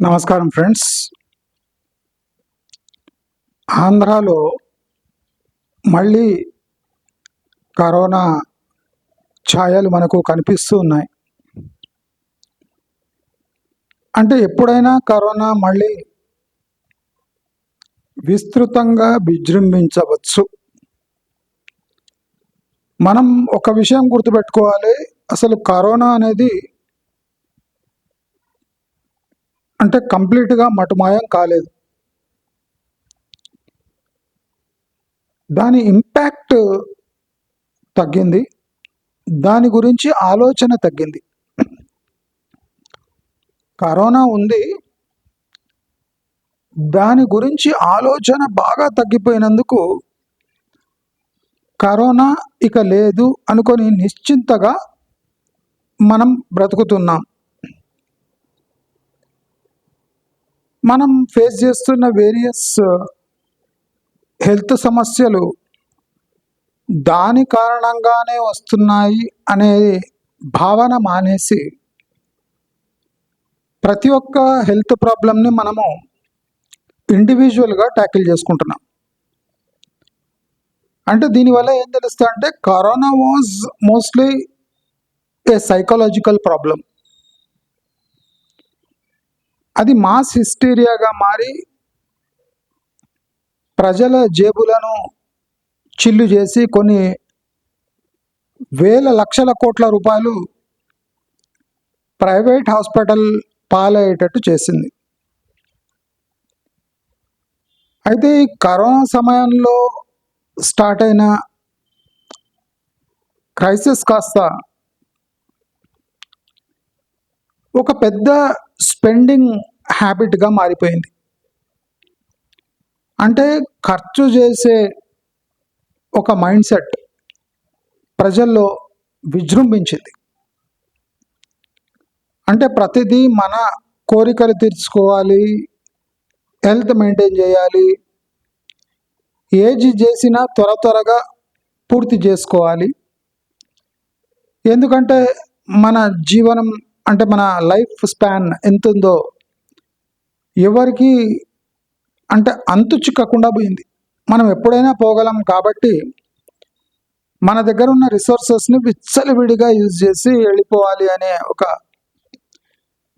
నమస్కారం ఫ్రెండ్స్. ఆంధ్రాలో మళ్ళీ కరోనా ఛాయలు మనకు కనిపిస్తూ ఉన్నాయి. అంటే ఎప్పుడైనా కరోనా మళ్ళీ విస్తృతంగా విజృంభించవచ్చు. మనం ఒక విషయం గుర్తుపెట్టుకోవాలి, అసలు కరోనా అనేది అంటే కంప్లీట్గా మటుమాయం కాలేదు. దాని ఇంపాక్ట్ తగ్గింది, దాని గురించి ఆలోచన తగ్గింది. కరోనా ఉంది, దాని గురించి ఆలోచన బాగా తగ్గిపోయినందుకు కరోనా ఇక లేదు అనుకొని నిశ్చింతగా మనం బ్రతుకుతున్నాం. మనం ఫేస్ చేస్తున్న వేరియస్ హెల్త్ సమస్యలు దాని కారణంగానే వస్తున్నాయి అనే భావన మానేసి ప్రతి ఒక్క హెల్త్ ప్రాబ్లమ్ని మనము ఇండివిజువల్గా ట్యాకిల్ చేసుకుంటున్నాం. అంటే దీనివల్ల ఏం తెలుస్తా అంటే corona was mostly a psychological problem. అది మాస్ హిస్టీరియాగా మారి ప్రజల జేబులను చిల్లు చేసి కొన్ని వేల లక్షల కోట్ల రూపాయలు ప్రైవేట్ హాస్పిటల్ పాలయ్యేటట్టు చేసింది. అయితే ఈ కరోనా సమయంలో స్టార్ట్ అయిన క్రైసిస్ కాస్త ఒక పెద్ద స్పెండింగ్ హ్యాబిట్గా మారిపోయింది. అంటే ఖర్చు చేసే ఒక మైండ్ సెట్ ప్రజల్లో విజృంభించింది. అంటే ప్రతిదీ మన కోరికలు తీర్చుకోవాలి, హెల్త్ మెయింటైన్ చేయాలి, ఏజ్ చేసినా త్వరగా పూర్తి చేసుకోవాలి. ఎందుకంటే మన జీవనం అంటే మన లైఫ్ స్పాన్ ఎంత ఉందో ఎవరికి అంటే అంతు చిక్కకుండా పోయింది. మనం ఎప్పుడైనా పోగలం కాబట్టి మన దగ్గర ఉన్న రిసోర్సెస్ని విచ్చలవిడిగా యూజ్ చేసి వెళ్ళిపోవాలి అనే ఒక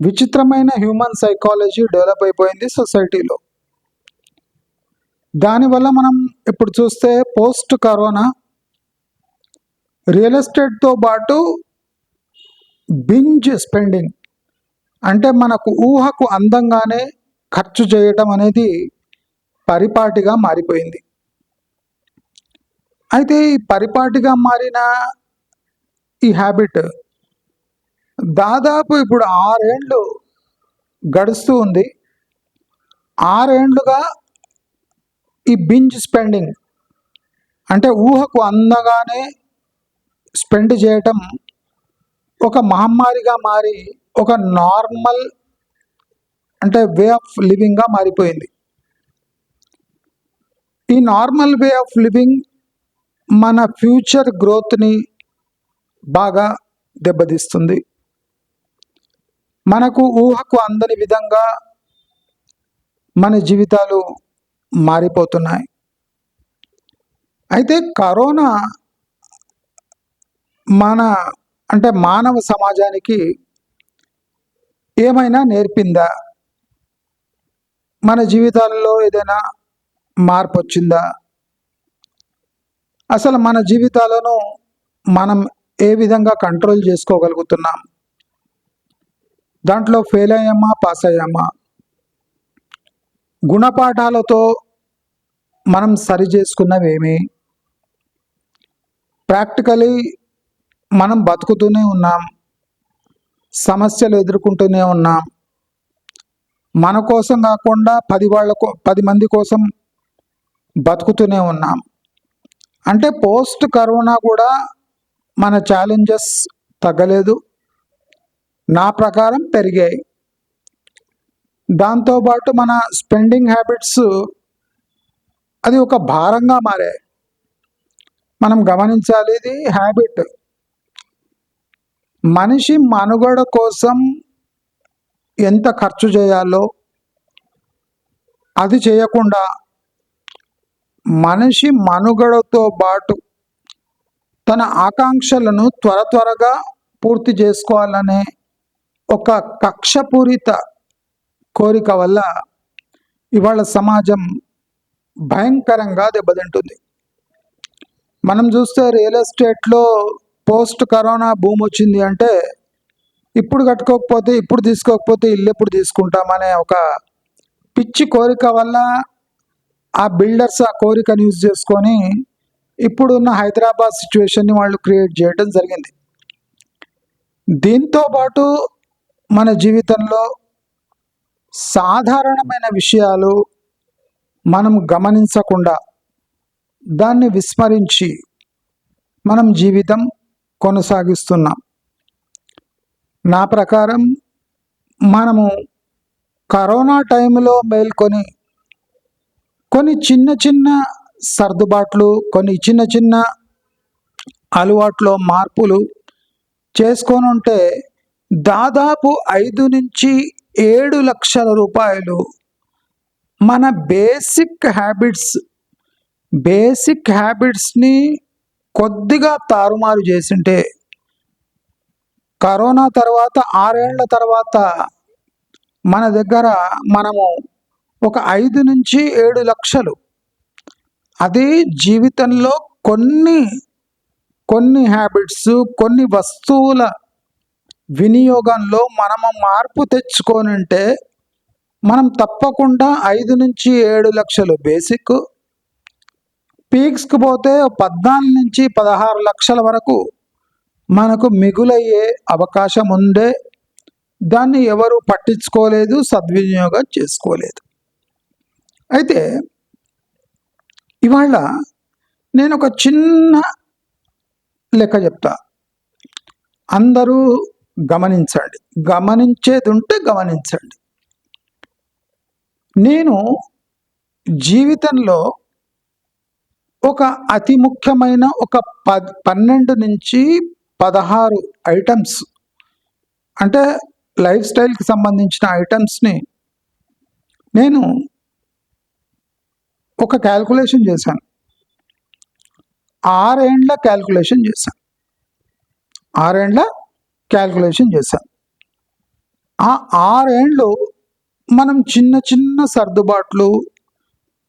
విచిత్రమైన హ్యూమన్ సైకాలజీ డెవలప్ అయిపోయింది సొసైటీలో. దానివల్ల మనం ఇప్పుడు చూస్తే పోస్ట్ కరోనా రియల్ ఎస్టేట్తో పాటు బింజ్ స్పెండింగ్ అంటే మనకు ఊహకు అందంగానే ఖర్చు చేయటం అనేది పరిపాటిగా మారిపోయింది. అయితే ఈ పరిపాటిగా మారిన ఈ హ్యాబిట్ దాదాపు ఇప్పుడు 6 ఏళ్ళు గడుస్తూ ఉంది. 6 ఏళ్ళుగా ఈ బింజ్ స్పెండింగ్ అంటే ఊహకు అందగానే స్పెండ్ చేయటం ఒక మహమ్మారిగా మారి ఒక నార్మల్ అంటే వే ఆఫ్ లివింగ్గా మారిపోయింది. ఈ నార్మల్ వే ఆఫ్ లివింగ్ మన ఫ్యూచర్ గ్రోత్ని బాగా దెబ్బతీస్తుంది. మనకు ఊహకు అందని విధంగా మన జీవితాలు మారిపోతున్నాయి. అయితే కరోనా మన అంటే మానవ సమాజానికి ఏమైనా నేర్పిందా? మన జీవితాలలో ఏదైనా మార్పు వచ్చిందా? అసలు మన జీవితాలను మనం ఏ విధంగా కంట్రోల్ చేసుకోగలుగుతున్నాం? దాంట్లో ఫెయిల్ అయ్యామా, పాస్ అయ్యామా? గుణపాఠాలతో మనం సరి చేసుకున్నవేమి? ప్రాక్టికలీ మనం బతుకుతూనే ఉన్నాం, సమస్యలు ఎదుర్కొంటూనే ఉన్నాం. మన కోసం కాకుండా 10 మంది కోసం బతుకుతూనే ఉన్నాం. అంటే పోస్ట్ కరోనా కూడా మన ఛాలెంజెస్ తగ్గలేదు, నా ప్రకారం పెరిగాయి. దాంతోపాటు మన స్పెండింగ్ హ్యాబిట్స్ అది ఒక భారంగా మారాయి. మనం గమనించాలి, ఇది హ్యాబిట్. మనిషి మనుగడ కోసం ఎంత ఖర్చు చేయాలో అది చేయకుండా మనిషి మనుగడతో పాటు తన ఆకాంక్షలను త్వరగా పూర్తి చేసుకోవాలనే ఒక కక్షపూరిత కోరిక వల్ల ఇవాళ సమాజం భయంకరంగా దెబ్బతింటుంది. మనం చూస్తే రియల్ ఎస్టేట్లో పోస్ట్ కరోనా భూమి వచ్చింది అంటే ఇప్పుడు కట్టుకోకపోతే, ఇప్పుడు తీసుకోకపోతే ఇల్లు ఎప్పుడు తీసుకుంటామనే ఒక పిచ్చి కోరిక వల్ల ఆ బిల్డర్స్ ఆ కోరికను యూజ్ చేసుకొని ఇప్పుడున్న హైదరాబాద్ సిచ్యువేషన్ని వాళ్ళు క్రియేట్ చేయడం జరిగింది. దీంతో పాటు మన జీవితంలో సాధారణమైన విషయాలు మనం గమనించకుండా దాన్ని విస్మరించి మనం జీవితం కొనసాగిస్తున్నాం. నా ప్రకారం మనము కరోనా టైంలో మేల్కొని కొన్ని చిన్న సర్దుబాట్లు, కొన్ని చిన్న అలవాట్లో మార్పులు చేసుకొని ఉంటే దాదాపు 5 నుంచి 7 లక్షల రూపాయలు మన బేసిక్ హ్యాబిట్స్ని కొద్దిగా తారుమారు చేసింటే కరోనా తర్వాత 6 ఏళ్ల తర్వాత మన దగ్గర మనము ఒక 5 నుంచి 7 లక్షలు అది జీవితంలో కొన్ని హ్యాబిట్స్, కొన్ని వస్తువుల వినియోగంలో మనము మార్పు తెచ్చుకోనంటే మనం తప్పకుండా 5 నుంచి 7 లక్షలు బేసిక్, పీక్స్కి పోతే 14 నుంచి 16 లక్షల వరకు మనకు మిగులయ్యే అవకాశం ఉండే. దాన్ని ఎవరు పట్టించుకోలేదు, సద్వినియోగం చేసుకోలేదు. అయితే ఇవాళ నేను ఒక చిన్న లెక్క చెప్తా, అందరూ గమనించండి, గమనించేది ఉంటే గమనించండి. నేను జీవితంలో ఒక అతి ముఖ్యమైన ఒక 12 నుంచి 16 ఐటమ్స్, అంటే లైఫ్ స్టైల్కి సంబంధించిన ఐటమ్స్ని నేను ఒక క్యాల్కులేషన్ చేశాను. 6 ఏండ్ల క్యాల్కులేషన్ చేశాను. 6 ఏండ్ల క్యాల్కులేషన్ చేశాను. ఆ 6 ఏండ్లు మనం చిన్న సర్దుబాట్లు,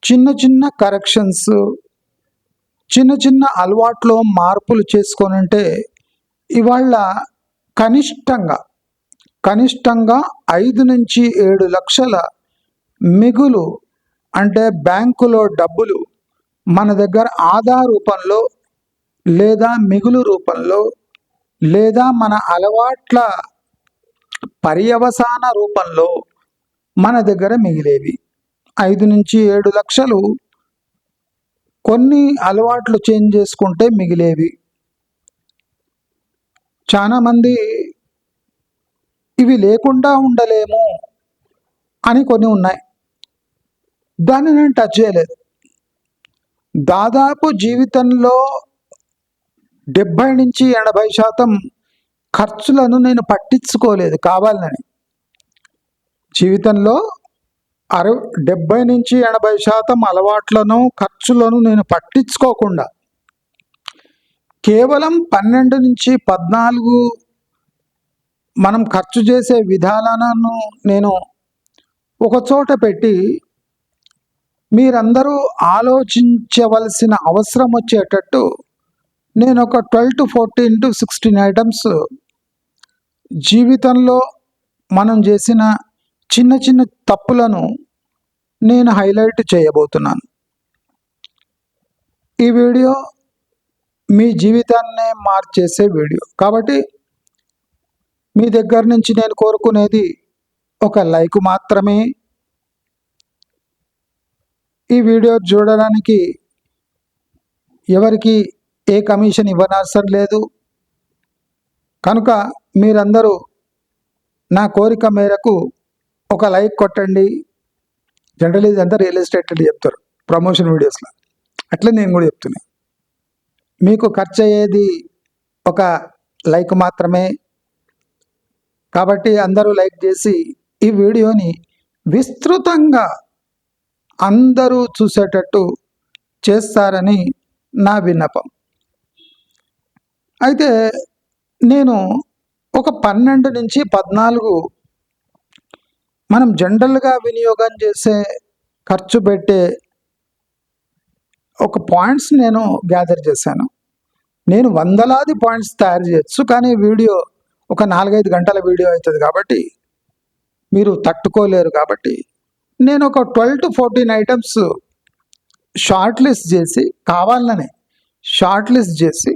చిన్న కరెక్షన్స్, చిన్న అలవాట్లో మార్పులు చేసుకొనంటే ఇవాళ కనిష్టంగా 5 నుంచి 7 లక్షల మిగులు, అంటే బ్యాంకులో డబ్బులు మన దగ్గర ఆదా రూపంలో లేదా మిగులు రూపంలో లేదా మన అలవాట్ల పర్యవసాన రూపంలో మన దగ్గర మిగిలేవి. 5 నుంచి 7 లక్షలు కొన్ని అలవాట్లు చేంజ్ చేసుకుంటే మిగిలేవి. చాలామంది ఇవి లేకుండా ఉండలేము అని కొన్ని ఉన్నాయి, దాన్ని నేను టచ్ చేయలేదు. దాదాపు జీవితంలో 70 నుంచి 80% ఖర్చులను నేను పట్టించుకోలేదు కావాలని. జీవితంలో 70 నుంచి 80% అలవాట్లను, ఖర్చులను నేను పట్టించుకోకుండా కేవలం 12 నుంచి 14 మనం ఖర్చు చేసే విధానాలను నేను ఒకచోట పెట్టి మీరందరూ ఆలోచించవలసిన అవసరం వచ్చేటట్టు నేను ఒక 12 to 14 to 16 ఐటమ్స్ జీవితంలో మనం చేసిన చిన్న తప్పులను నేను హైలైట్ చేయబోతున్నాను. ఈ వీడియో మీ జీవితాన్నే మార్చేసే వీడియో కాబట్టి మీ దగ్గర నుంచి నేను కోరుకునేది ఒక లైక్ మాత్రమే. ఈ వీడియో చూడడానికి ఎవరికి ఏ కమిషన్ ఇవ్వనవసరం లేదు కనుక మీరందరూ నా కోరిక మేరకు ఒక లైక్ కొట్టండి. జనరల్లీ ఇదంతా రియల్ ఎస్టేట్ అని చెప్తారు ప్రమోషన్ వీడియోస్లో, అట్లా నేను కూడా చెప్తున్నా. మీకు ఖర్చు అయ్యేది ఒక లైక్ మాత్రమే కాబట్టి అందరూ లైక్ చేసి ఈ వీడియోని విస్తృతంగా అందరూ చూసేటట్టు చేస్తారని నా విన్నపం. అయితే నేను ఒక 12 నుంచి 14 మనం జనరల్గా వినియోగం చేసే ఖర్చు పెట్టే ఒక పాయింట్స్ నేను గ్యాదర్ చేశాను. నేను వందలాది పాయింట్స్ తయారు చేయొచ్చు, కానీ వీడియో ఒక 4-5 గంటల వీడియో అవుతుంది కాబట్టి మీరు తట్టుకోలేరు. కాబట్టి నేను ఒక 12 to 14 ఐటమ్స్ షార్ట్ లిస్ట్ చేసి, కావాలనే షార్ట్ లిస్ట్ చేసి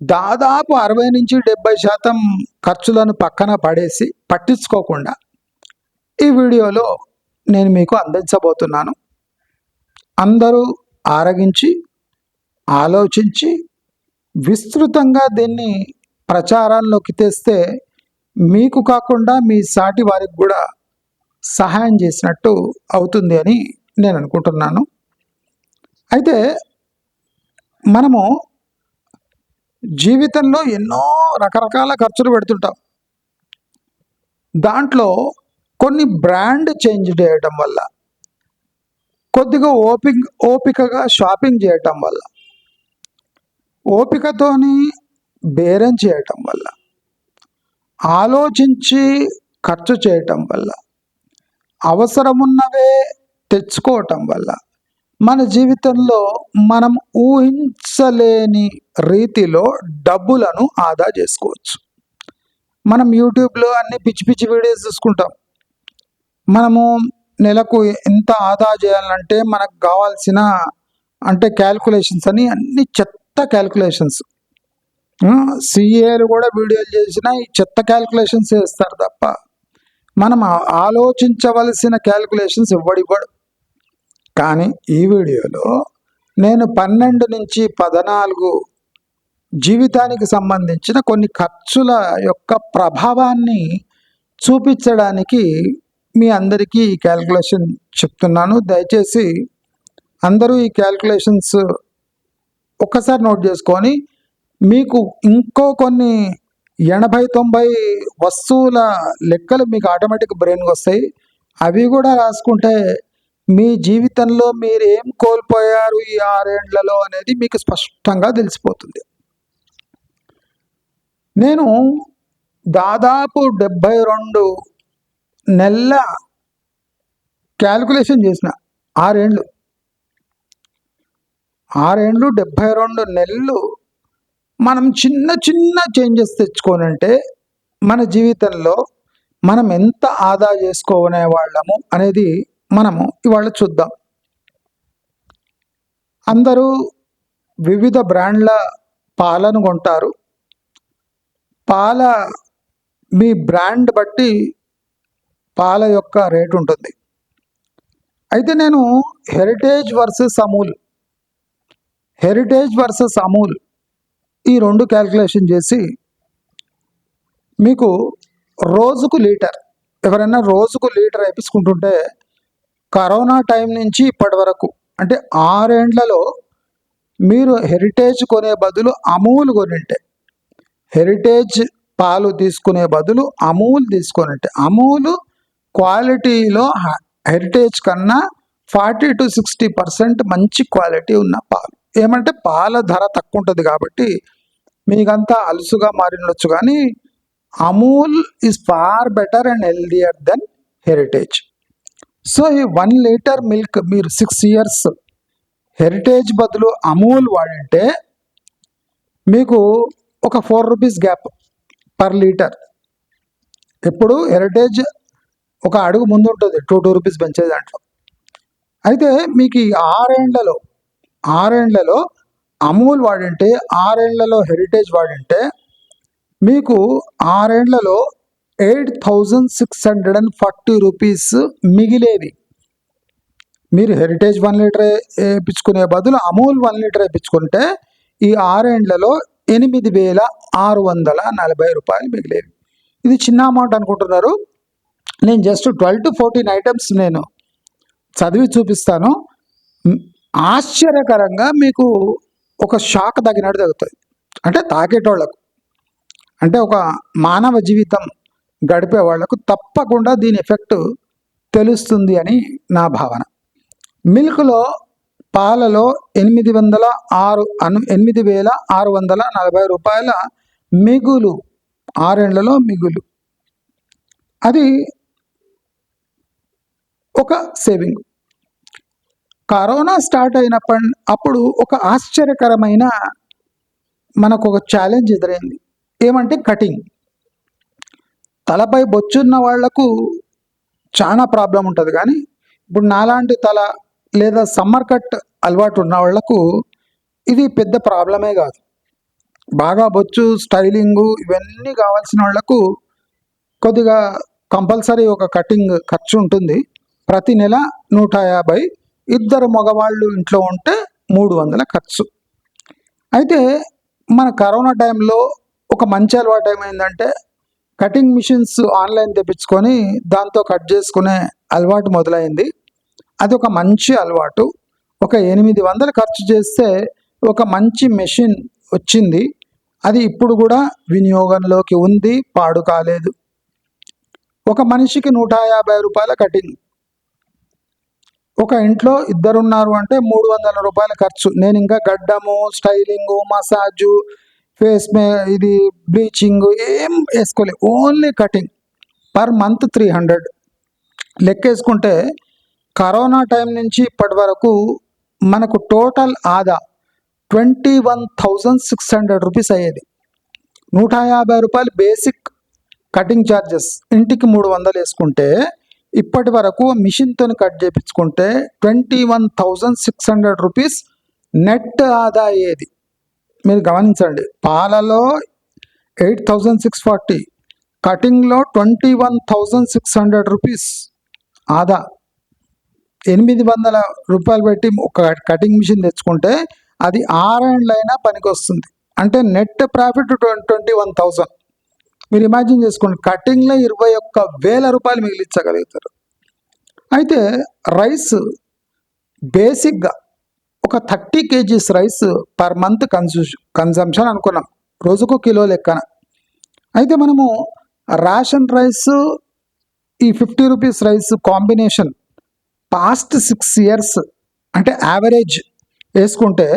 దాదాపు 60 నుంచి 70% ఖర్చులను పక్కన పడేసి పట్టించుకోకుండా ఈ వీడియోలో నేను మీకు అందించబోతున్నాను. అందరూ ఆరగించి ఆలోచించి విస్తృతంగా దీన్ని ప్రచారంలోకి తెస్తే మీకు కాకుండా మీ సాటి వారికి కూడా సహాయం చేసినట్టు అవుతుంది అని నేను అనుకుంటున్నాను. అయితే మనము జీవితంలో ఎన్నో రకరకాల ఖర్చులు పెడుతుంటాం. దాంట్లో కొన్ని బ్రాండ్ చేంజ్ చేయటం వల్ల, కొద్దిగా ఓపికగా షాపింగ్ చేయటం వల్ల, ఓపికతోని బేరం చేయటం వల్ల, ఆలోచించి ఖర్చు చేయటం వల్ల, అవసరమున్నవే తెచ్చుకోవటం వల్ల మన జీవితంలో మనం ఊహించలేని రీతిలో డబ్బులను ఆదా చేసుకోవచ్చు. మనం యూట్యూబ్లో అన్ని పిచ్చి పిచ్చి వీడియోస్ చూసుకుంటాం. మనము నెలకు ఎంత ఆదా చేయాలంటే మనకు కావాల్సిన క్యాల్కులేషన్స్ అని అన్ని చెత్త క్యాల్కులేషన్స్, సిఏలు కూడా వీడియోలు చేసిన ఈ చెత్త క్యాల్కులేషన్స్ చేస్తారు తప్ప మనం ఆలోచించవలసిన క్యాల్కులేషన్స్ ఇవ్వడు. కానీ ఈ వీడియోలో నేను 12 నుంచి 14 జీవితానికి సంబంధించిన కొన్ని ఖర్చుల యొక్క ప్రభావాన్ని చూపించడానికి మీ అందరికీ ఈ క్యాల్కులేషన్ చెప్తున్నాను. దయచేసి అందరూ ఈ క్యాల్కులేషన్స్ ఒక్కసారి నోట్ చేసుకొని మీకు ఇంకో కొన్ని 80-90 వస్తువుల లెక్కలు మీకు ఆటోమేటిక్ బ్రెయిన్కి వస్తాయి. అవి కూడా రాసుకుంటే మీ జీవితంలో మీరు ఏం కోల్పోయారు ఈ 6 ఏళ్లలో అనేది మీకు స్పష్టంగా తెలిసిపోతుంది. నేను దాదాపు 72 నెలల క్యాల్కులేషన్ చేసిన. 6 ఏళ్ళు 72 నెలలు మనం చిన్న చిన్న చేంజెస్ తెచ్చుకోనంటే మన జీవితంలో మనం ఎంత ఆదా చేసుకునే వాళ్ళము అనేది మనము ఇవాళ చూద్దాం. అందరూ వివిధ బ్రాండ్ల పాలను కొంటారు. పాల మీ బ్రాండ్ బట్టి పాల యొక్క రేటు ఉంటుంది. అయితే నేను హెరిటేజ్ వర్సెస్ అమూల్ ఈ 2 క్యాల్కులేషన్ చేసి మీకు రోజుకు లీటర్, ఎవరైనా రోజుకు లీటర్ వేయించుకుంటుంటే కరోనా టైం నుంచి ఇప్పటి వరకు 6 ఏండ్లలో మీరు హెరిటేజ్ కొనే బదులు అమూల్ కొనింటే, హెరిటేజ్ పాలు తీసుకునే బదులు అమూల్ తీసుకొనింటే, అమూల్ క్వాలిటీలో హెరిటేజ్ కన్నా 40 to 60% మంచి క్వాలిటీ ఉన్న పాలు. ఏమంటే పాల ధర తక్కువ ఉంటుంది కాబట్టి మీకంతా అలుసుగా మారినొచ్చు, కానీ Amul is far better and healthier than Heritage. So ఈ 1 లీటర్ మిల్క్ మీరు 6 years హెరిటేజ్ బదులు అమూల్ వాడింటే మీకు ఒక 4 రూపీస్ గ్యాప్ పర్ లీటర్. ఎప్పుడు హెరిటేజ్ ఒక అడుగు ముందు ఉంటుంది, 2 రూపీస్ పెంచే దాంట్లో. అయితే మీకు ఈ 6 ఏండ్లలో అమూల్ వాడింటే, 6 ఏండ్లలో హెరిటేజ్ వాడింటే మీకు 6 ఏండ్లలో 8,640 రూపీస్ మిగిలేవి. మీరు హెరిటేజ్ 1 లీటర్ వేయించుకునే బదులు అమూల్ 1 లీటర్ వేయించుకుంటే ఈ 6 ఏండ్లలో 8,640 రూపాయలు మిగిలేవి. ఇది చిన్న అమౌంట్ అనుకుంటున్నారు. నేను జస్ట్ 12 to 14 ఐటమ్స్ నేను చదివి చూపిస్తాను. ఆశ్చర్యకరంగా మీకు ఒక షాక్ తగినట్టు తగ్గుతుంది. తాకేటోళ్లకు, ఒక మానవ జీవితం గడిపే వాళ్లకు తప్పకుండా దీని ఎఫెక్ట్ తెలుస్తుంది అని నా భావన. మిల్క్లో పాలలో 8,640 రూపాయల మిగులు, 6 ఏళ్లలో మిగులు. అది ఒక సేవింగ్. కరోనా స్టార్ట్ అప్పుడు ఒక ఆశ్చర్యకరమైన మనకు ఒక ఛాలెంజ్ ఎదురైంది. ఏమంటే కటింగ్. తలపై బొచ్చున్న వాళ్లకు చాలా ప్రాబ్లం ఉంటుంది, కానీ ఇప్పుడు నాలాంటి తల లేదా సమ్మర్ కట్ అలవాటు ఉన్న వాళ్లకు ఇది పెద్ద ప్రాబ్లమే కాదు. బాగా బొచ్చు, స్టైలింగు ఇవన్నీ కావాల్సిన వాళ్లకు కొద్దిగా కంపల్సరీ ఒక కటింగ్ ఖర్చు ఉంటుంది. ప్రతి నెల 150, 2 మగవాళ్ళు ఇంట్లో ఉంటే 300 ఖర్చు. అయితే మన కరోనా టైంలో ఒక మంచి అలవాటు ఏమైందంటే కటింగ్ మిషన్స్ ఆన్లైన్ తెప్పించుకొని దాంతో కట్ చేసుకునే అలవాటు మొదలైంది. అది ఒక మంచి అలవాటు. ఒక 800 ఖర్చు చేస్తే ఒక మంచి మెషిన్ వచ్చింది. అది ఇప్పుడు కూడా వినియోగంలోకి ఉంది, పాడు కాలేదు. ఒక మనిషికి 150 రూపాయల కటింగ్. ఒక ఇంట్లో 2 ఉన్నారు అంటే 300 రూపాయల ఖర్చు. నేను ఇంకా గడ్డము, స్టైలింగు, మసాజు, ఫేస్ ఇది బ్లీచింగ్ ఏం వేసుకోలే, ఓన్లీ కటింగ్. పర్ మంత్ 300 లెక్కేసుకుంటే కరోనా టైం నుంచి ఇప్పటి వరకు మనకు టోటల్ ఆదా 21,600 రూపీస్ అయ్యేది. 150 రూపాయలు బేసిక్ కటింగ్ ఛార్జెస్, ఇంటికి 300 వేసుకుంటే ఇప్పటి వరకు మిషన్తో కట్ చేయించుకుంటే 21,600 రూపీస్ నెట్ ఆదా అయ్యేది. మీరు గమనించండి, పాలలో 8,640, కటింగ్లో 21,600 రూపీస్ ఆదా. 800 రూపాయలు పెట్టి ఒక కటింగ్ మిషన్ తెచ్చుకుంటే అది 6 ఏళ్ళైనా పనికి వస్తుంది. అంటే నెట్ ప్రాఫిట్ 21,000. మీరు ఇమాజిన్ చేసుకోండి, కటింగ్లో 21,000 రూపాయలు మిగిలించగలుగుతారు. అయితే రైస్ బేసిక్గా ఒక 30 kgs rice per month consumption అనుకున్నాం, రోజుకు కిలో లెక్కన. అయితే మనము రేషన్ రైస్, ఈ 50 rupees rice combination past 6 years అంటే యావరేజ్ వేసుకుంటే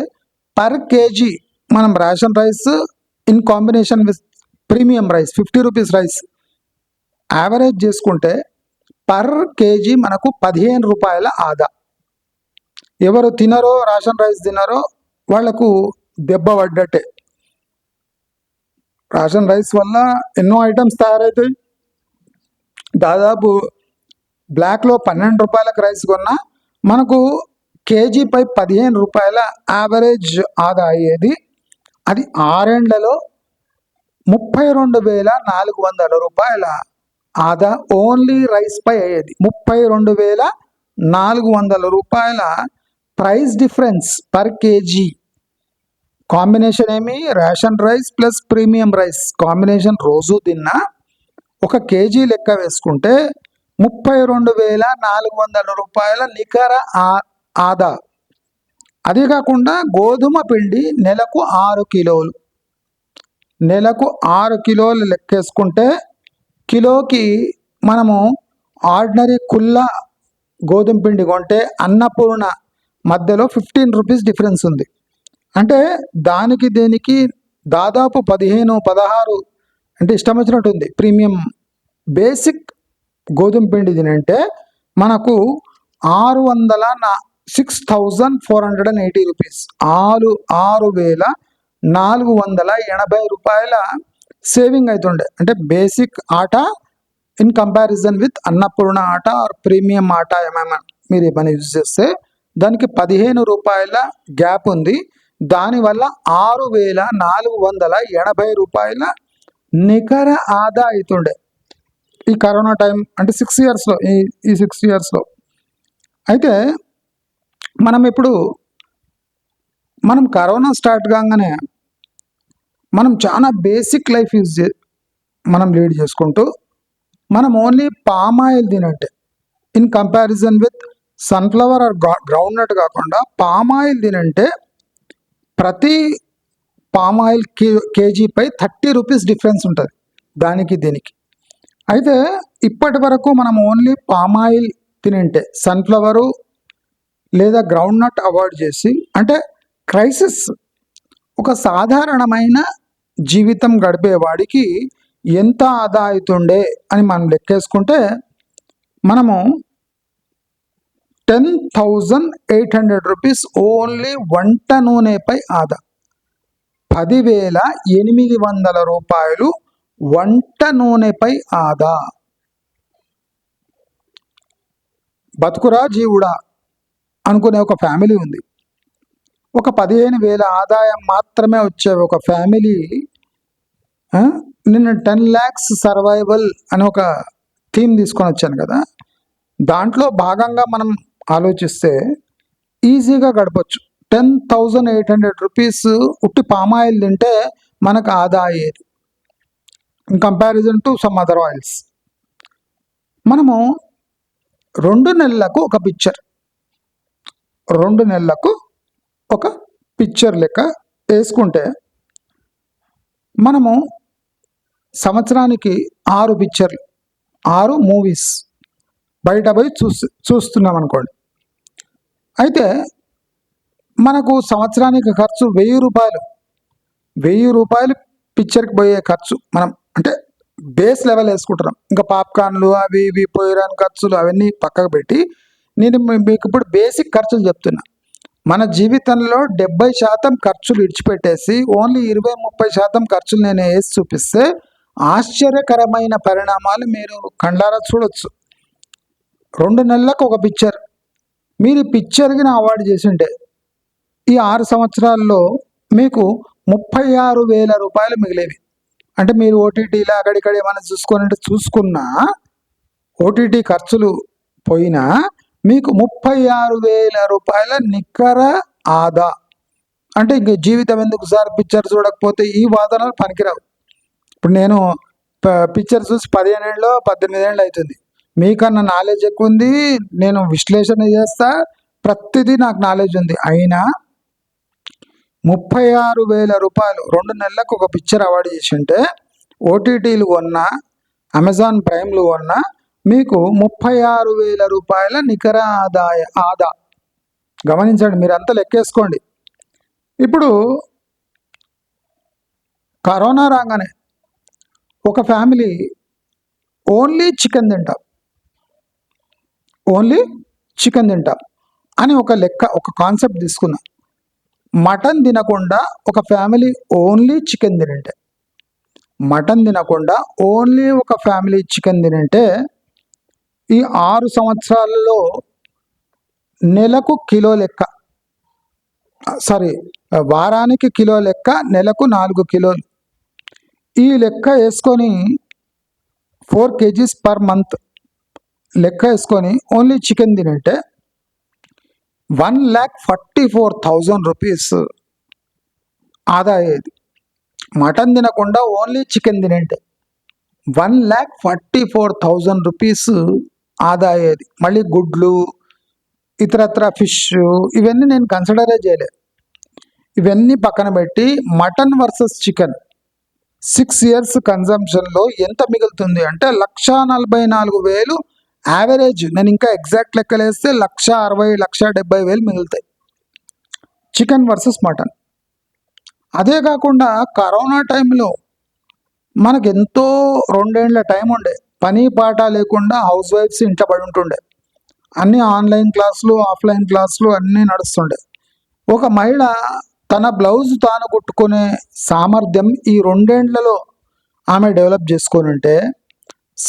పర్ కేజీ మనం ration rice in combination with premium rice 50 rupees rice average చేసుకుంటే పర్ కేజీ మనకు 15 రూపాయల ఆదా. ఎవరు తినరో, రేషన్ రైస్ తినరో వాళ్లకు దెబ్బ పడ్డట్టే. రేషన్ రైస్ వల్ల ఎన్నో ఐటమ్స్ తయారవుతాయి. దాదాపు బ్లాక్లో 12 రూపాయలకు రైస్ కొన్నా మనకు కేజీపై 15 రూపాయల యావరేజ్ ఆదా అయ్యేది. అది 6 ఏళ్లలో 32,400 రూపాయల ఆదా ఓన్లీ రైస్ పై అయ్యేది. 32,400 రూపాయల price difference per KG. Combination ఏమి, ration rice plus premium rice combination రోజు తిన్నా ఒక కేజీ లెక్క వేసుకుంటే 32,400 రూపాయల నికర ఆదా. అదే కాకుండా గోధుమ పిండి నెలకు 6 కిలోలు, నెలకు 6 కిలోలు లెక్కేసుకుంటే కిలోకి మనము ఆర్డినరీ కుల్ల గోధుమ పిండి కొంటే అన్నపూర్ణ మధ్యలో 15 రూపీస్ డిఫరెన్స్ ఉంది. అంటే దానికి దేనికి దాదాపు 15, 16 అంటే ఇష్టం వచ్చినట్టు ఉంది. ప్రీమియం బేసిక్ గోధుమ పిండి తినంటే మనకు 6,480 రూపీస్, 6,480 రూపాయల సేవింగ్ అవుతుండే. అంటే basic atta in comparison with Annapurna atta or premium atta మీరు ఏమైనా యూజ్ చేస్తే దానికి 15 రూపాయల గ్యాప్ ఉంది. దానివల్ల 6,480 రూపాయల నికర ఆదా అవుతుండే ఈ కరోనా టైం. అంటే 6 yearsలో, ఈ 6 yearsలో. అయితే మనం కరోనా స్టార్ట్ కాగానే మనం చాలా బేసిక్ లైఫ్ మనం లీడ్ చేసుకుంటూ మనం ఓన్లీ పామ్ ఆయిల్ తినంటే in comparison with sunflower or groundnut కాకుండా పామ్ ఆయిల్ తినంటే ప్రతి పామ్ ఆయిల్ కేజీపై 30 రూపీస్ డిఫరెన్స్ ఉంటుంది దానికి దీనికి. అయితే ఇప్పటి వరకు మనం ఓన్లీ పామాయిల్ తినింటే సన్ఫ్లవరు లేదా గ్రౌండ్ నట్ అవాయిడ్ చేసి, అంటే క్రైసిస్ ఒక సాధారణమైన జీవితం గడిపేవాడికి ఎంత ఆదా అవుతుండే అని మనం లెక్కేసుకుంటే మనము 10,800 రూపీస్ ఓన్లీ వంట నూనెపై ఆదా. 10,800 రూపాయలు వంట నూనెపై ఆదా. బతుకురా జీవుడా అనుకునే ఒక ఫ్యామిలీ ఉంది. ఒక 15,000 ఆదాయం మాత్రమే వచ్చే ఒక ఫ్యామిలీ నిన్న 10 lakhs సర్వైవల్ అని ఒక థీమ్ తీసుకొని వచ్చాను కదా, దాంట్లో భాగంగా మనం ఆలోచిస్తే ఈజీగా గడపచ్చు. 10,800 రూపీస్ ఉట్టి పామాయిల్ తింటే మనకు ఆదా అయ్యేది in comparison to some other oils. మనము 2 నెలలకు ఒక పిక్చర్, 2 నెలలకు ఒక పిక్చర్ లెక్క వేసుకుంటే మనము సంవత్సరానికి 6 పిక్చర్లు, 6 మూవీస్ బయట పోయి చూస్తున్నాం అనుకోండి. అయితే మనకు సంవత్సరానికి ఖర్చు 1,000 రూపాయలు. 1,000 రూపాయలు పిక్చర్కి పోయే ఖర్చు మనం అంటే బేస్ లెవెల్ వేసుకుంటున్నాం. ఇంకా పాప్కార్న్లు అవి ఇవి పోయిరాని ఖర్చులు అవన్నీ పక్కకు పెట్టి నేను మీకు ఇప్పుడు బేసిక్ ఖర్చులు చెప్తున్నా. మన జీవితంలో 70% ఖర్చులు విడిచిపెట్టేసి ఓన్లీ 20-30% ఖర్చులు నేను వేసి చూపిస్తే ఆశ్చర్యకరమైన పరిణామాలు మీరు కండ్లారా చూడొచ్చు. 2 నెలలకు ఒక పిక్చర్, మీరు ఈ పిక్చర్కి నా అవార్డు చేసింటే ఈ 6 సంవత్సరాల్లో మీకు 36,000 రూపాయలు మిగిలేవి. అంటే మీరు ఓటీటీలో అక్కడిక్కడ ఏమైనా చూసుకున్నా ఓటీటీ ఖర్చులు పోయినా మీకు 36,000 రూపాయల నికర ఆదా. అంటే ఇంక జీవితం ఎందుకు సార్ పిక్చర్ చూడకపోతే ఈ వాదనలు పనికిరావు. ఇప్పుడు నేను పిక్చర్ చూసి 15 ఏళ్ళు 18 ఏళ్ళు అవుతుంది. మీకన్నా నాలెడ్జ్ ఎక్కువ ఉంది, నేను విశ్లేషణ చేస్తా, ప్రతిదీ నాకు నాలెడ్జ్ ఉంది. అయినా 36,000 రూపాయలు 2 నెలలకు ఒక పిక్చర్ అవార్డు చేసి ఉంటే ఓటీటీలు కొన్నా అమెజాన్ ప్రైమ్లు కొన్నా మీకు 36,000 రూపాయల నికర ఆదా. గమనించండి, మీరు అంతా లెక్కేసుకోండి. ఇప్పుడు కరోనా రాగానే ఒక ఫ్యామిలీ ఓన్లీ చికెన్ తింటాం అని ఒక లెక్క, ఒక కాన్సెప్ట్ తీసుకున్నా. మటన్ తినకుండా ఒక ఫ్యామిలీ ఓన్లీ చికెన్ తినంటే, మటన్ తినకుండా ఓన్లీ ఒక ఫ్యామిలీ చికెన్ తినంటే ఈ 6 సంవత్సరాలలో నెలకు కిలో లెక్క, వారానికి కిలో లెక్క, నెలకు 4 కిలోలు. ఈ లెక్క వేసుకొని 4 kgs పర్ మంత్ లెక్క వేసుకొని ఓన్లీ చికెన్ తినంటే 1,44,000 రూపీస్ ఆదా అయ్యేది. మటన్ తినకుండా ఓన్లీ చికెన్ తినంటే 1,44,000 రూపీస్ ఆదా అయ్యేది. మళ్ళీ గుడ్లు, ఇతరత్ర ఫిష్ ఇవన్నీ నేను కన్సిడరే చేయలేదు. ఇవన్నీ పక్కన పెట్టి మటన్ వర్సెస్ చికెన్ 6 years కన్జంప్షన్లో ఎంత మిగులుతుంది అంటే 1,44,000 యావరేజ్. నేను ఇంకా ఎగ్జాక్ట్ లెక్కలు వేస్తే 1,60,000 1,70,000 మిగులుతాయి చికెన్ వర్సెస్ మటన్. అదే కాకుండా కరోనా టైంలో మనకు ఎంతో 2 ఏళ్ల టైం ఉండే, పని పాట లేకుండా హౌస్ వైఫ్స్ ఇంట్లో పడి ఉంటుండే, అన్నీ ఆన్లైన్ క్లాసులు ఆఫ్లైన్ క్లాసులు అన్నీ నడుస్తుండే. ఒక మహిళ తన బ్లౌజ్ తాను కుట్టుకునే సామర్థ్యం ఈ 2 ఏళ్లలో ఆమె డెవలప్ చేసుకొని ఉంటే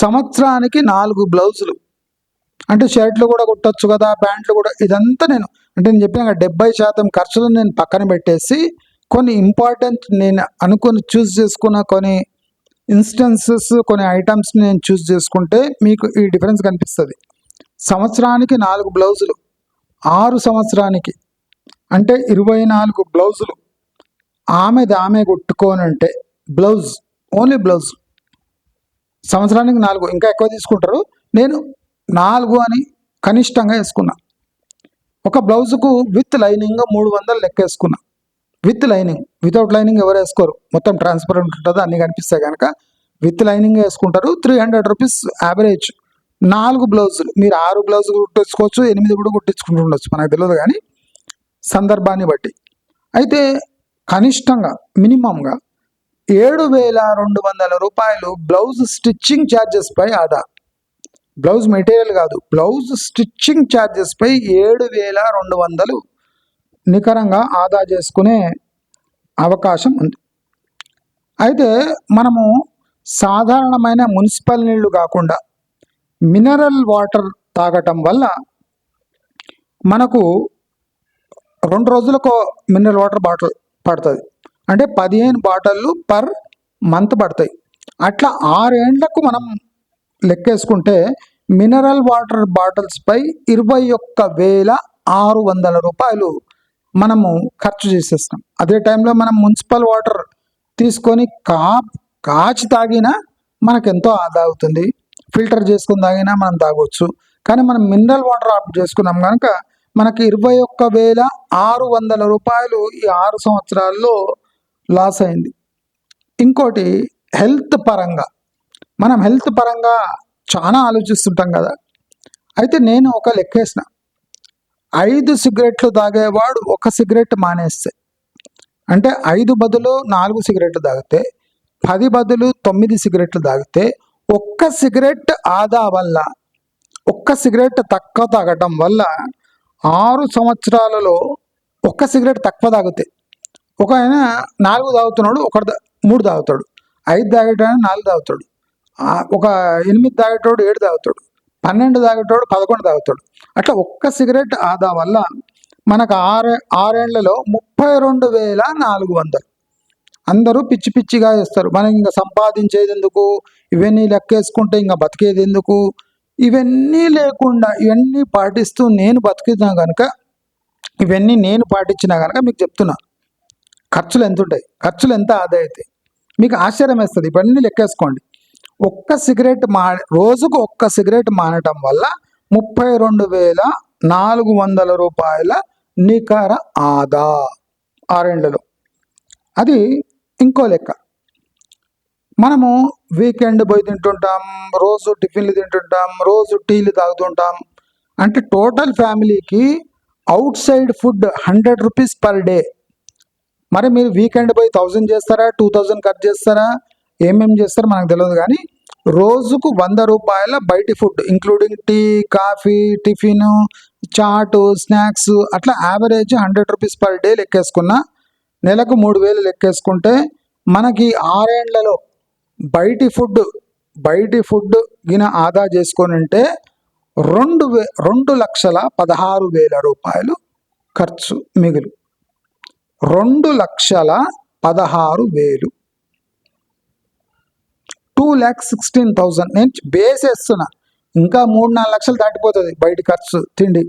సంవత్సరానికి 4 బ్లౌజులు, అంటే షర్ట్లు కూడా కుట్టచ్చు కదా, ప్యాంట్లు కూడా. ఇదంతా నేను చెప్పిన 70% ఖర్చులను నేను పక్కన పెట్టేసి కొన్ని ఇంపార్టెంట్ నేను అనుకొని చూస్ చేసుకున్న కొన్ని ఇన్స్టెన్సెస్, కొన్ని ఐటమ్స్ నేను చూస్ చేసుకుంటే మీకు ఈ డిఫరెన్స్ కనిపిస్తుంది. సంవత్సరానికి 4 బ్లౌజులు, 6 సంవత్సరానికి అంటే 24 బ్లౌజులు ఆమె కుట్టుకోనంటే బ్లౌజ్, ఓన్లీ బ్లౌజ్ సంవత్సరానికి 4, ఇంకా ఎక్కువ తీసుకుంటారు. నేను 4 అని కనిష్టంగా వేసుకున్నా. ఒక బ్లౌజుకు విత్ లైనింగ్ 300 లెక్క వేసుకున్నా. విత్ లైనింగ్, వితౌట్ లైనింగ్ ఎవరు వేసుకోరు, మొత్తం ట్రాన్స్పరెంట్ ఉంటుంది, అన్నీ కనిపిస్తాయి కనుక విత్ లైనింగ్ వేసుకుంటారు. 300 రూపీస్ యావరేజ్. 4 బ్లౌజులు, మీరు 6 బ్లౌజులు కుట్టించుకోవచ్చు, 8 కూడా కుట్టించుకుంటూ ఉండొచ్చు, మనకు తెలియదు కానీ సందర్భాన్ని బట్టి. అయితే కనిష్టంగా మినిమంగా 7,200 రూపాయలు బ్లౌజ్ స్టిచ్చింగ్ ఛార్జెస్ పై ఆదా. బ్లౌజ్ మెటీరియల్ కాదు, బ్లౌజ్ స్టిచ్చింగ్ ఛార్జెస్ పై 7,200 నికరంగా ఆదా చేసుకునే అవకాశం ఉంది. అయితే మనము సాధారణమైన మున్సిపల్ నీళ్లు కాకుండా మినరల్ వాటర్ తాగటం వల్ల మనకు 2 రోజులకు మినరల్ వాటర్ బాటిల్ పడుతుంది. అంటే 15 బాటిళ్ళు పర్ మంత్ పడతాయి. అట్లా 6 ఏండ్లకు మనం లెక్కేసుకుంటే మినరల్ వాటర్ బాటిల్స్పై 21,600 రూపాయలు మనము ఖర్చు చేసేస్తాం. అదే టైంలో మనం మున్సిపల్ వాటర్ తీసుకొని కాచి తాగినా మనకెంతో ఆదా అవుతుంది. ఫిల్టర్ చేసుకుని తాగినా మనం తాగొచ్చు. కానీ మనం మినరల్ వాటర్ ఆప్ట్ చేసుకున్నాం కనుక మనకి 21,600 రూపాయలు ఈ 6 సంవత్సరాల్లో లాస్ అయింది. ఇంకోటి హెల్త్ పరంగా, మనం హెల్త్ పరంగా చాలా ఆలోచిస్తుంటాం కదా. అయితే నేను ఒక లెక్కేసిన, 5 సిగరెట్లు తాగేవాడు 1 సిగరెట్ మానేస్తే, అంటే 5 బదులు 4 సిగరెట్లు తాగితే, 10 బదులు 9 సిగరెట్లు తాగితే, 1 సిగరెట్ ఆదా వల్ల, 1 సిగరెట్ తక్కువ తాగటం వల్ల 6 సంవత్సరాలలో 1 సిగరెట్ తక్కువ తాగితే, ఒక ఆయన 4 తాగుతున్నాడు, 3 తాగుతాడు, 5 తాగేటాడు 4 తాగుతాడు, ఒక 8 తాగేటోడు 7 తాగుతాడు, 12 తాగేటోడు 11 తాగుతాడు. అట్లా 1 సిగరెట్ ఆదా వల్ల మనకు 6 ఏళ్లలో 32,400. అందరూ పిచ్చి పిచ్చిగా చేస్తారు. మనం ఇంకా సంపాదించేది ఎందుకు, ఇవన్నీ లెక్కేసుకుంటే ఇంకా బతికేది ఎందుకు, ఇవన్నీ లేకుండా ఇవన్నీ పాటిస్తూ నేను బతికినా కనుక, ఇవన్నీ నేను పాటించినా కనుక మీకు చెప్తున్నా ఖర్చులు ఎంత ఉంటాయి, ఖర్చులు ఎంత ఆదా అవుతాయి, మీకు ఆశ్చర్యం వేస్తుంది. ఇవన్నీ లెక్కేసుకోండి. 1 సిగరెట్ రోజుకు 1 సిగరెట్ మానటం వల్ల 32,400 రూపాయల నికర ఆదా 6 ఏళ్లలో. అది ఇంకో లెక్క. మనము వీకెండ్ పోయి తింటుంటాం, రోజు టిఫిన్లు తింటుంటాం, రోజు టీలు తాగుతుంటాం. అంటే టోటల్ ఫ్యామిలీకి out side food 100 rupees per day. మరి మీరు వీకెండ్ పోయి 1000 చేస్తారా, 2000 ఖర్చు చేస్తారా, ఏమేమి చేస్తారో మనకు తెలియదు. కానీ రోజుకు 100 రూపాయల బయటి food including tea, coffee, tiffin, chaat, snacks, అట్లా యావరేజ్ 100 రూపీస్ పర్ డే లెక్కేసుకున్నా, నెలకు 3,000 లెక్కేసుకుంటే మనకి 6 ఏళ్లలో బయటి ఫుడ్ గిన ఆదా చేసుకొని ఉంటే 2,16,000 రూపాయలు ఖర్చు మిగులు. 2,16,000, 2,16,000. నేను బేస్ వేస్తున్నా, ఇంకా 3-4 లక్షలు దాటిపోతుంది బయట ఖర్చు తిండి.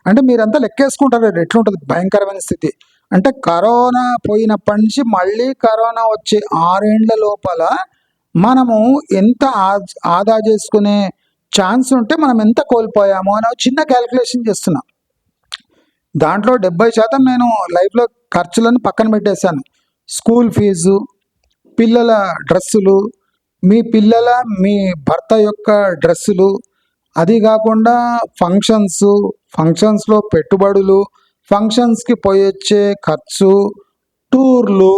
అంటే మీరంతా లెక్కేసుకుంటారు ఎట్లుంటుంది భయంకరమైన స్థితి. అంటే కరోనా పోయినప్పటి నుంచి మళ్ళీ కరోనా వచ్చే 6 ఏండ్ల లోపల మనము ఎంత ఆదా చేసుకునే ఛాన్స్ ఉంటే మనం ఎంత కోల్పోయామో అని చిన్న క్యాలిక్యులేషన్ చేస్తున్నా. దాంట్లో 70% నేను లైఫ్లో ఖర్చులను పక్కన పెట్టేశాను. స్కూల్ ఫీజు, పిల్లల డ్రెస్సులు, మీ భర్త యొక్క డ్రెస్సులు, అది కాకుండా ఫంక్షన్స్లో పెట్టుబడులు, ఫంక్షన్స్కి పోయి వచ్చే ఖర్చు, టూర్లు,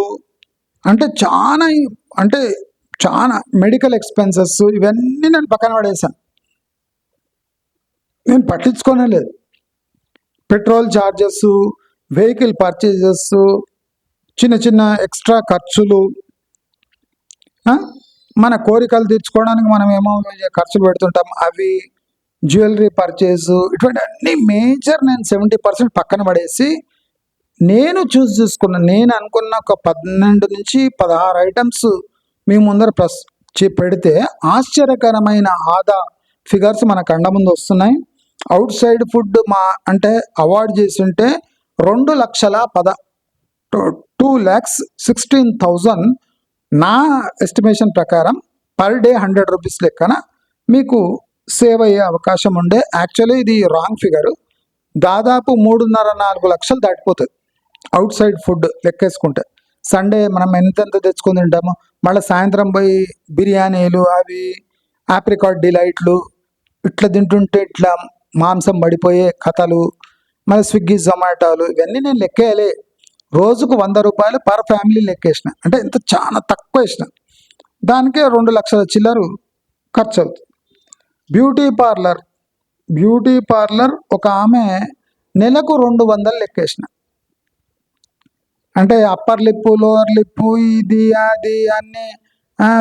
అంటే చాలా మెడికల్ ఎక్స్పెన్సెస్, ఇవన్నీ నేను పక్కన పడేశాను. నేను పట్టించుకోనే లేదు. పెట్రోల్ ఛార్జెస్, వెహికల్ పర్చేజెస్, చిన్న ఎక్స్ట్రా ఖర్చులు, మన కోరికలు తీర్చుకోవడానికి మనం ఏమో ఖర్చులు పెడుతుంటాం, అవి, జ్యువెలరీ పర్చేస్, ఇటువంటి అన్ని మేజర్ నేను 70% పక్కన పడేసి నేను నేను అనుకున్న ఒక 12 నుంచి 16 ఐటమ్స్ మీ ముందర పెడితే ఆశ్చర్యకరమైన ఆదా ఫిగర్స్ మన కండ ముందు వస్తున్నాయి. అవుట్ సైడ్ ఫుడ్ అంటే అవాయిడ్ చేసి ఉంటే 2,16,000 నా ఎస్టిమేషన్ ప్రకారం పర్ డే 100 రూపీస్ లెక్కన మీకు సేవ్ అయ్యే అవకాశం ఉండే. యాక్చువల్లీ ఇది రాంగ్ ఫిగర్. దాదాపు 3.5-4 లక్షలు దాటిపోతుంది అవుట్ సైడ్ ఫుడ్ లెక్కేసుకుంటే. సండే మనం ఎంతెంత తెచ్చుకొని తింటాము, మళ్ళీ సాయంత్రం పోయి బిర్యానీలు అవి ఆప్రికాట్ డిలైట్లు ఇట్లా తింటుంటే ఇట్లా మాంసం పడిపోయే కథలు, మళ్ళీ స్విగ్గీ జొమాటోలు ఇవన్నీ నేను లెక్కేయాలి. రోజుకు 100 రూపాయలు పర్ ఫ్యామిలీ లెక్కేసిన, అంటే ఇంత చాలా తక్కువ వేసిన, దానికే 2 లక్షల చిల్లరు ఖర్చు అవుతుంది. బ్యూటీ పార్లర్ ఒక ఆమె నెలకు 200 లెక్కేసిన, అంటే అప్పర్ లిప్పు లోవర్ లిప్పు ఇది అది అన్నీ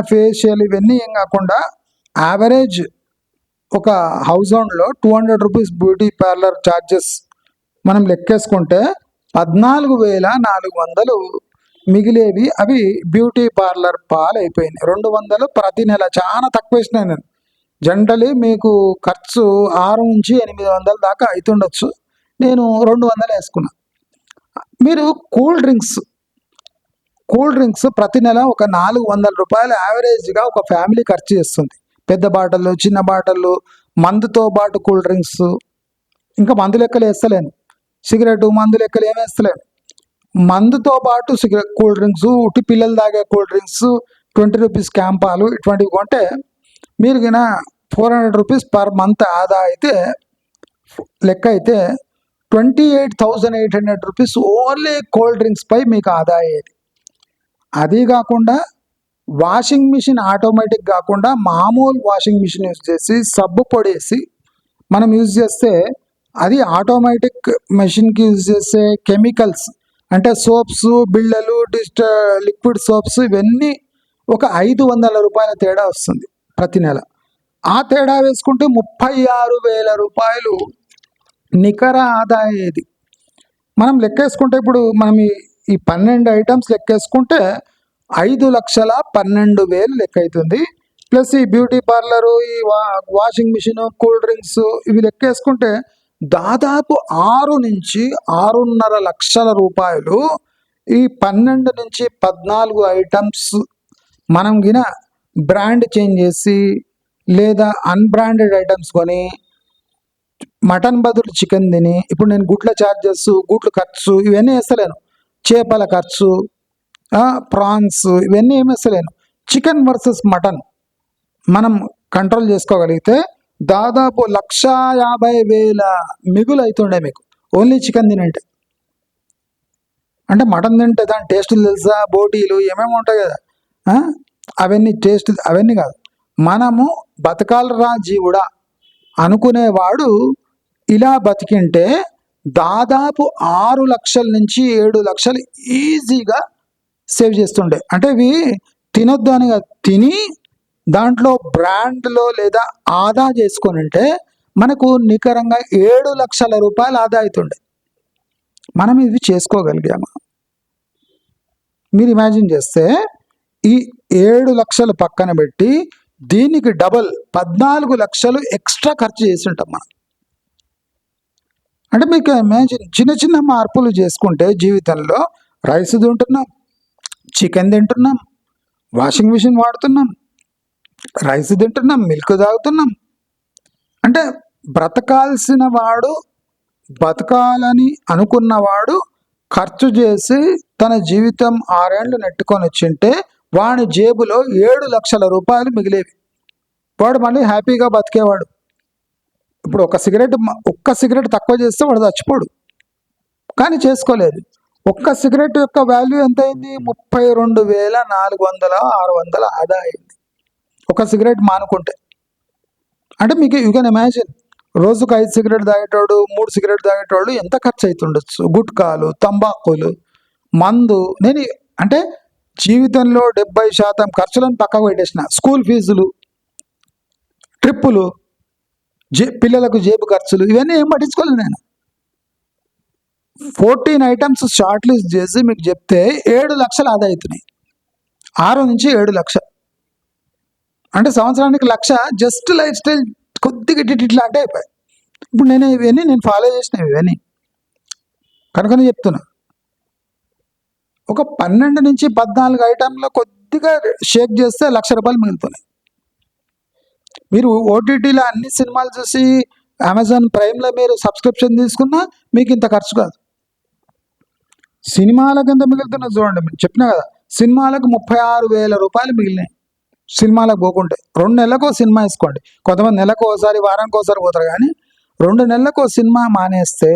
ఫేషియల్ ఇవన్నీ ఏం కాకుండా యావరేజ్ ఒక హౌస్ హోల్డ్లో 200 రూపీస్ బ్యూటీ పార్లర్ ఛార్జెస్ మనం లెక్కేసుకుంటే 14,400 మిగిలేవి అవి బ్యూటీ పార్లర్ పాలు అయిపోయినాయి. 200 ప్రతి నెల, చాలా తక్కువ వేసినాయి నేను. జనరలీ మీకు ఖర్చు 6 నుంచి 800 దాకా అవుతుండొచ్చు, నేను 200 వేసుకున్నా. మీరు కూల్ డ్రింక్స్ ప్రతి నెల ఒక 400 రూపాయలు యావరేజ్గా ఒక ఫ్యామిలీ ఖర్చు చేస్తుంది. పెద్ద బాటలు, చిన్న బాటలు, మందుతో పాటు కూల్ డ్రింక్స్, ఇంకా మందు లెక్కలు వేస్తలేను, సిగరెట్ మందు లెక్కలు ఏమి వేస్తలేను, మందుతో పాటు కూల్ డ్రింక్స్, ఉట్టి పిల్లలు తాగే కూల్ డ్రింక్స్, 20 రూపీస్ క్యాంపాలు ఇటువంటివి కొంటే మీరు కినా 400 రూపీస్ పర్ మంత్ ఆదా అయితే లెక్క అయితే 28,800 రూపీస్ ఓన్లీ కోల్డ్ డ్రింక్స్ పై మీకు ఆదా అయ్యేది. అది కాకుండా వాషింగ్ మిషన్ ఆటోమేటిక్ కాకుండా మామూలు వాషింగ్ మిషన్ యూజ్ చేసి సబ్బు పొడేసి మనం యూజ్ చేస్తే అది ఆటోమేటిక్ మెషిన్కి యూజ్ చేసే కెమికల్స్ అంటే సోప్స్, బిళ్ళలు, లిక్విడ్ సోప్స్ ఇవన్నీ ఒక 500 రూపాయల తేడా వస్తుంది ప్రతి నెల. ఆ తేడా వేసుకుంటే 36,000 రూపాయలు నికర ఆదాయేది. మనం లెక్కేసుకుంటే ఇప్పుడు మనం ఈ 12 ఐటమ్స్ లెక్కేసుకుంటే 5,12,000 లెక్క అవుతుంది. ప్లస్ ఈ బ్యూటీ పార్లరు, ఈ వాషింగ్ మిషన్, కూల్ డ్రింక్స్ ఇవి లెక్కేసుకుంటే దాదాపు 6 నుంచి 6.5 లక్షల రూపాయలు ఈ 12 నుంచి 14 ఐటమ్స్ మనం గిన బ్రాండ్ చేంజ్ చేసి లేదా అన్బ్రాండెడ్ ఐటమ్స్ కొని మటన్ బదులు చికెన్ తిని, ఇప్పుడు నేను గుడ్ల ఛార్జెస్, గుడ్లు ఖర్చు ఇవన్నీ వేస్తలేను, చేపల ఖర్చు, ప్రాన్స్ ఇవన్నీ ఏమి వేస్తలేను, చికెన్ వర్సెస్ మటన్ మనం కంట్రోల్ చేసుకోగలిగితే దాదాపు 1,50,000 మిగులు అవుతుండే మీకు ఓన్లీ చికెన్ తినంటే. అంటే మటన్ తింటే దాని టేస్టులు తెలుసా, బోటీలు ఏమేమి ఉంటాయి కదా, అవన్నీ టేస్ట్ అవన్నీ కాదు. మనము బతకాలరా జీవుడా అనుకునేవాడు ఇలా బతికింటే దాదాపు 6 లక్షల నుంచి 7 లక్షలు ఈజీగా సేవ్ చేస్తుండే. అంటే ఇవి తినొద్దు అని తిని దాంట్లో బ్రాండ్లో లేదా ఆదా చేసుకొని ఉంటే మనకు నికరంగా 7 లక్షల రూపాయలు ఆదా అవుతుండే. మనం ఇవి చేసుకోగలిగాము. మీరు ఇమాజిన్ చేస్తే ఈ 7 లక్షలు పక్కన పెట్టి దీనికి డబల్ 14 లక్షలు ఎక్స్ట్రా ఖర్చు చేసి ఉంటాం మనం. అంటే మీకు ఇమాజిన్, చిన్న చిన్న మార్పులు చేసుకుంటే జీవితంలో రైస్ తింటున్నాం, చికెన్ తింటున్నాం, వాషింగ్ మిషన్ వాడుతున్నాం, రైస్ తింటున్నాం, మిల్క్ తాగుతున్నాం. అంటే బ్రతకాల్సిన వాడు, బతకాలని అనుకున్నవాడు ఖర్చు చేసి తన జీవితం 6 ఏళ్ళు నెట్టుకొని వచ్చింటే వాడి జేబులో 7 లక్షల రూపాయలు మిగిలేవి. వాడు మళ్ళీ హ్యాపీగా బతికేవాడు. ఇప్పుడు ఒక్క సిగరెట్ తక్కువ చేస్తే వాడు చచ్చిపోడు, కానీ చేసుకోలేదు. ఒక్క సిగరెట్ యొక్క వాల్యూ ఎంత అయింది? 32,400 600 ఆదా అయింది ఒక సిగరెట్ మానుకుంటే. అంటే మీకు యూ కెన్ ఇమాజిన్, రోజుకు 5 సిగరెట్ తాగేటోడు, 3 సిగరెట్ తాగేటోళ్ళు ఎంత ఖర్చు అవుతుండొచ్చు. గుట్కాలు, తంబాకులు, మందు. నేను అంటే జీవితంలో 70% ఖర్చులను పక్కకు పెట్టేసిన. స్కూల్ ఫీజులు, ట్రిప్పులు, పిల్లలకు జేబు ఖర్చులు ఇవన్నీ ఏం పట్టించుకోలేదు నేను. 14 ఐటమ్స్ షార్ట్ లిస్ట్ చేసి మీకు చెప్తే 7 లక్షలు ఆదా అవుతున్నాయి. 6 నుంచి 7 లక్షలు అంటే సంవత్సరానికి 1,00,000 జస్ట్ లైఫ్ స్టైల్ కొద్దిగా ఇట్లా అంటే అయిపోయాయి. ఇప్పుడు నేను ఫాలో చేసినవి ఇవన్నీ కనుకనే చెప్తున్నా. ఒక 12 నుంచి 14 ఐటమ్లో కొద్దిగా షేక్ చేస్తే 1,00,000 రూపాయలు మిగులుతున్నాయి. మీరు ఓటీటీలో అన్ని సినిమాలు చూసి అమెజాన్ ప్రైమ్లో మీరు సబ్స్క్రిప్షన్ తీసుకున్నా మీకు ఇంత ఖర్చు కాదు. సినిమాలకు ఎంత మిగులుతున్నా చూడండి, మీరు చెప్పినా కదా, సినిమాలకు 36,000 రూపాయలు మిగిలినాయి. సినిమాలకు పోకుంటే 2 నెలలకు సినిమా వేసుకోండి. కొంతమంది నెలకు ఒకసారి వారానికి ఒకసారి పోతారు, కానీ 2 నెలలకు సినిమా మానేస్తే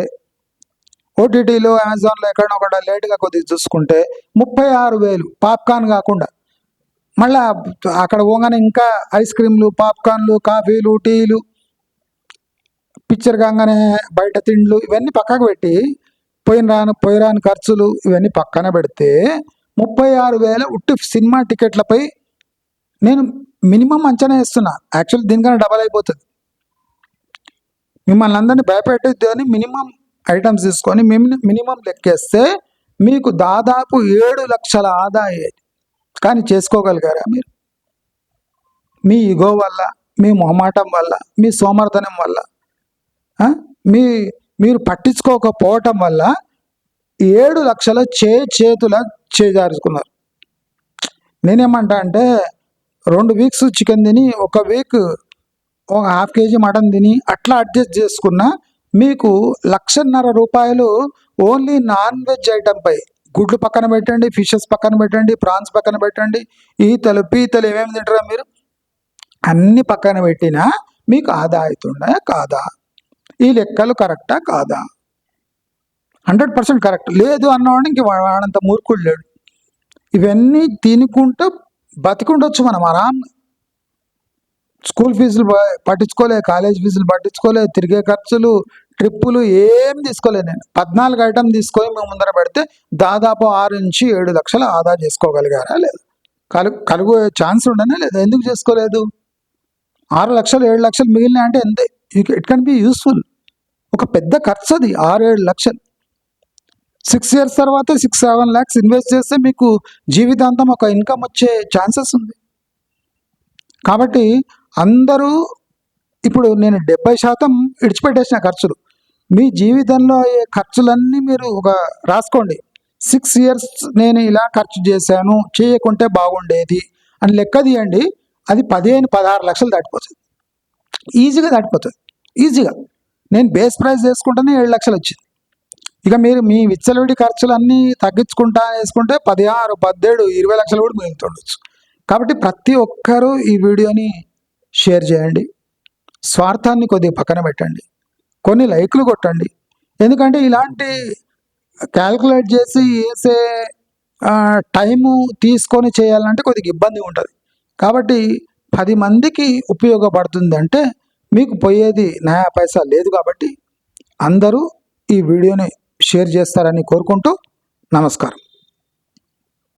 ఓటీటీలో అమెజాన్లో ఎక్కడో ఒకటి లేట్గా కొద్దిగా చూసుకుంటే 36,000 పాప్కార్న్ కాకుండా. మళ్ళీ అక్కడ పోగానే ఇంకా ఐస్ క్రీమ్లు, పాప్కార్న్లు, కాఫీలు, టీలు, పిక్చర్ కాగానే బయట తిండ్లు, ఇవన్నీ పక్కకు పెట్టి పోయి రాని ఖర్చులు ఇవన్నీ పక్కన పెడితే 36,000 ఉట్టి సినిమా టికెట్లపై నేను మినిమం అంచనా వేస్తున్నా. యాక్చువల్లీ దీనికన్నా డబల్ అయిపోతుంది. మిమ్మల్ని అందరినీ భయపెట్టేది అని మినిమం ఐటమ్స్ తీసుకొని మినిమం లెక్కేస్తే మీకు దాదాపు 7 లక్షల ఆదాయం. కానీ చేసుకోగలిగారా మీరు? మీ ఈగో వల్ల, మీ మొహమాటం వల్ల, మీ సోమర్థనం వల్ల, మీరు పట్టించుకోకపోవటం వల్ల 7 లక్షల చేతుల చేజారుకున్నారు. నేనేమంటా అంటే 2 వీక్స్ చికెన్ తిని 1 వీక్ ఒక ½ కేజీ మటన్ తిని అట్లా అడ్జస్ట్ చేసుకున్న మీకు 1,50,000 రూపాయలు ఓన్లీ నాన్ వెజ్ ఐటెంపై, గుడ్లు పక్కన పెట్టండి, ఫిషెస్ పక్కన పెట్టండి, ప్రాన్స్ పక్కన పెట్టండి, ఈతలు పీతలు ఏమేమి తింటారా మీరు, అన్ని పక్కన పెట్టినా మీకు ఆదా అవుతుందా కాదా? ఈ లెక్కలు కరెక్టా కాదా? 100% కరెక్ట్. లేదు అన్నవాడిని ఇంక వాడంత మూర్ఖుడు లేడు. ఇవన్నీ తినుకుంటూ బతికుండొచ్చు మనం ఆరామ్. స్కూల్ ఫీజులు పట్టించుకోలే, కాలేజ్ ఫీజులు పట్టించుకోలే, తిరిగే ఖర్చులు, ట్రిప్పులు ఏం తీసుకోలేదు. నేను 14 ఐటమ్ తీసుకొని మేము ముందర పెడితే దాదాపు 6 నుంచి 7 లక్షలు ఆదా చేసుకోగలిగారా లేదు? కలుగు ఛాన్స్ ఉండనే లేదు. ఎందుకు చేసుకోలేదు? 6 లక్షలు 7 లక్షలు మిగిలిన అంటే ఎంత? It can be useful. ఒక పెద్ద ఖర్చు అది 6-7 లక్షలు. 6 years తర్వాత 6-7 lakhs ఇన్వెస్ట్ చేస్తే మీకు జీవితాంతం ఒక ఇన్కమ్ వచ్చే ఛాన్సెస్ ఉంది. కాబట్టి అందరూ ఇప్పుడు నేను 70% ఇడిచిపెట్టేసిన ఖర్చులు. మీ జీవితంలో అయ్యే ఖర్చులన్నీ మీరు ఒక రాసుకోండి. 6 years నేను ఇలా ఖర్చు చేశాను, చేయకుంటే బాగుండేది అని లెక్క తీయండి. అది 15-16 లక్షలు దాటిపోతుంది. ఈజీగా దాటిపోతుంది, ఈజీగా. నేను బేస్ ప్రైస్ వేసుకుంటేనే 7 లక్షలు వచ్చింది. ఇక మీరు మీ విచ్చలవిడి ఖర్చులన్నీ తగ్గించుకుంటా వేసుకుంటే 16, 17, 20 లక్షలు కూడా మిగులుతుండొచ్చు. కాబట్టి ప్రతి ఒక్కరూ ఈ వీడియోని షేర్ చేయండి. స్వార్థాన్ని కొద్దిగా పక్కన పెట్టండి, కొన్ని లైక్లు కొట్టండి. ఎందుకంటే ఇలాంటి క్యాల్కులేట్ చేసి వేసే టైము తీసుకొని చేయాలంటే కొద్దిగా ఇబ్బంది ఉంటుంది. కాబట్టి 10 మందికి ఉపయోగపడుతుంది అంటే మీకు పోయేది నయా పైసా లేదు. కాబట్టి అందరూ ఈ వీడియోని షేర్ చేస్తారని కోరుకుంటూ నమస్కారం.